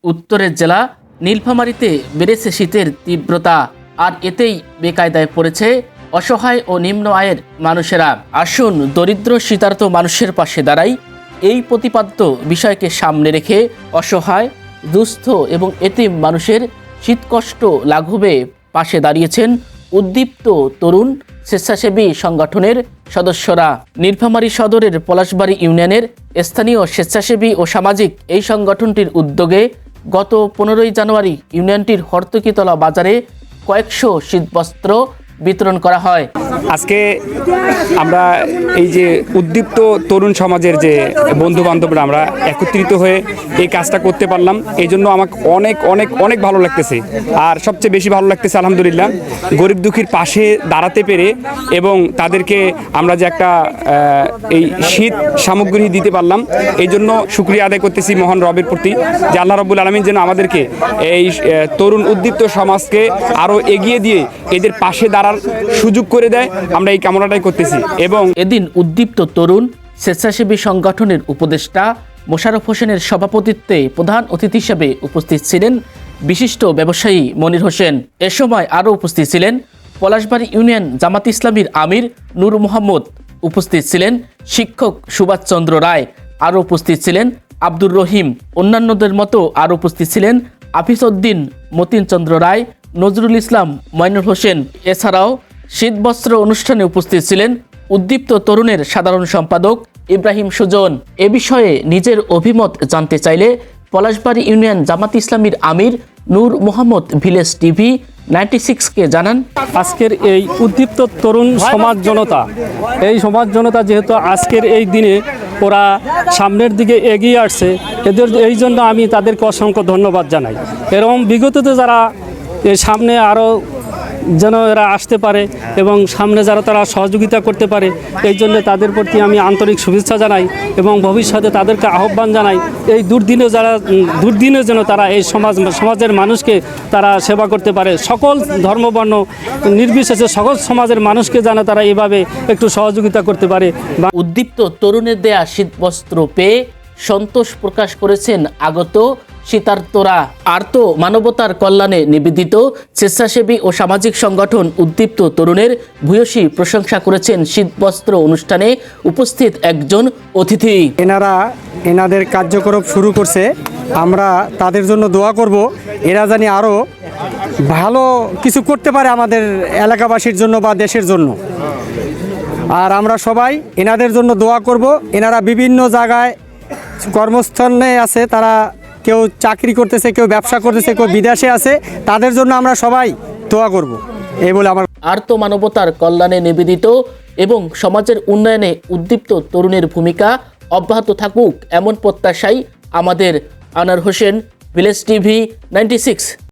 উত্তরের জেলা নীলফামারীতে বেড়েছে শীতের তীব্রতা, আর এতেই বেকায়দায় পড়েছে অসহায় ও নিম্ন আয়ের মানুষেরা। আসুন দরিদ্র শীতার্ত মানুষের পাশে দাঁড়াই। এই প্রতিপাদ্য বিষয়কে সামনে রেখে অসহায়, দুস্থ এবং এতিম মানুষের শীতকষ্ট লাঘবে পাশে দাঁড়িয়েছেন উদ্দীপ্ত তরুণ স্বেচ্ছাসেবী সংগঠনের সদস্যরা। নীলফামারী সদরের পলাশবাড়ী ইউনিয়নের স্থানীয় স্বেচ্ছাসেবী ও সামাজিক এই সংগঠনটির উদ্যোগে গত 15ই জানুয়ারি ইউনিয়নটির হর্তকিতলা বাজারে কয়েকশো শীতবস্ত্র বিতরণ করা হয়। আজকে আমরা এই যে উদ্দীপ্ত তরুণ সমাজের যে বন্ধু বান্ধবরা আমরা একত্রিত হয়ে এই কাজটা করতে পারলাম, এই জন্য আমাকে অনেক অনেক অনেক ভালো লাগতেছে। আর সবচেয়ে বেশি ভালো লাগতেছে আলহামদুলিল্লাহ গরিব দুঃখীর পাশে দাঁড়াতে পেরে, এবং তাদেরকে আমরা যে একটা এই শীত সামগ্রী দিতে পারলাম, এই জন্য শুকরিয়া আদায় করতেছি মহান রবের প্রতি যে আল্লাহ রাব্বুল আলামিন যেন আমাদেরকে এই তরুণ উদ্দীপ্ত সমাজকে আরও এগিয়ে দিয়ে এদের পাশে দাঁড়ার সুযোগ করে দেয়, আমরা এই কামনাটাই করতেছি। এবং এদিন উদ্দীপ্ত তরুণ স্বেচ্ছাসেবী সংগঠনের উপদেষ্টা মোশাররফ হোসেনের সভাপতিত্বে প্রধান অতিথি হিসেবে উপস্থিত ছিলেন বিশিষ্ট ব্যবসায়ী মনির হোসেন। এ সময় আরও উপস্থিত ছিলেন পলাশবাড়ী ইউনিয়ন জামাত ইসলামীর আমির নূর মোহাম্মদ, উপস্থিত ছিলেন শিক্ষক সুভাষচন্দ্র রায়, আরও উপস্থিত ছিলেন আব্দুর রহিম। অন্যান্যদের মতো আরও উপস্থিত ছিলেন আফিস উদ্দিন, মতিন চন্দ্র রায়, নজরুল ইসলাম, মইনুল হোসেন। এছাড়াও শীতবস্ত্র অনুষ্ঠানে উপস্থিত ছিলেন উদ্দীপ্ত তরুণের সাধারণ সম্পাদক ইব্রাহিম সুজন। এ বিষয়ে নিজের অভিমত জানতে চাইলে পলাশবাড়ী ইউনিয়ন জামাত ইসলামীর আমির নূর মোহাম্মদ ভিলেজ টিভি 96কে জানান, আজকের এই উদ্দীপ্ত তরুণ সমাজ জনতা যেহেতু আজকের এই দিনে ওরা সামনের দিকে এগিয়ে আসছে, এই জন্য আমি তাদেরকে অসংখ্য ধন্যবাদ জানাই। এরকম বিগততে যারা সামনে আরও যেন এরা আসতে পারে এবং সামনে যারা তারা সহযোগিতা করতে পারে, এই জন্য তাদের প্রতি আমি আন্তরিক শুভেচ্ছা জানাই এবং ভবিষ্যতে তাদেরকে আহ্বান জানাই এই দুর্দিনে যেন তারা এই সমাজের মানুষকে তারা সেবা করতে পারে। সকল ধর্মবর্ণ নির্বিশেষে সকল সমাজের মানুষকে যেন তারা এভাবে একটু সহযোগিতা করতে পারে। উদ্দীপ্ত তরুণের দেয়া শীতবস্ত্র পেয়ে সন্তোষ প্রকাশ করেছেন আগত শীতার্তরা। আর্ত মানবতার কল্যাণে নিবেদিত স্বেচ্ছাসেবী ও সামাজিক সংগঠন উদ্দীপ্ত তরুণের ভূয়সী প্রশংসা করেছেন শীতবস্ত্র অনুষ্ঠানে উপস্থিত একজন অতিথি। এনাদের কার্যক্রম শুরু করছে, আমরা তাদের জন্য দোয়া করব এরা জানি আরও ভালো কিছু করতে পারে আমাদের এলাকাবাসীর জন্য বা দেশের জন্য। আর আমরা সবাই এনাদের জন্য দোয়া করব। এনারা বিভিন্ন জায়গায় কর্মস্থানে আছে, তারা কেউ চাকরি করতেছে, কেউ ব্যবসা করতেছে, কেউ বিদেশে আছে, তাদের জন্য আমরা সবাই দোয়া করব এই বলে আমার। আর্ত মানবতার কল্যাণে নিবেদিত এবং সমাজের উন্নয়নে উদ্দীপ্ত তরুণের ভূমিকা অব্যাহত থাকুক এমন প্রত্যাশাই আমাদের। আনার হোসেন, ভিলেজ টিভি 96।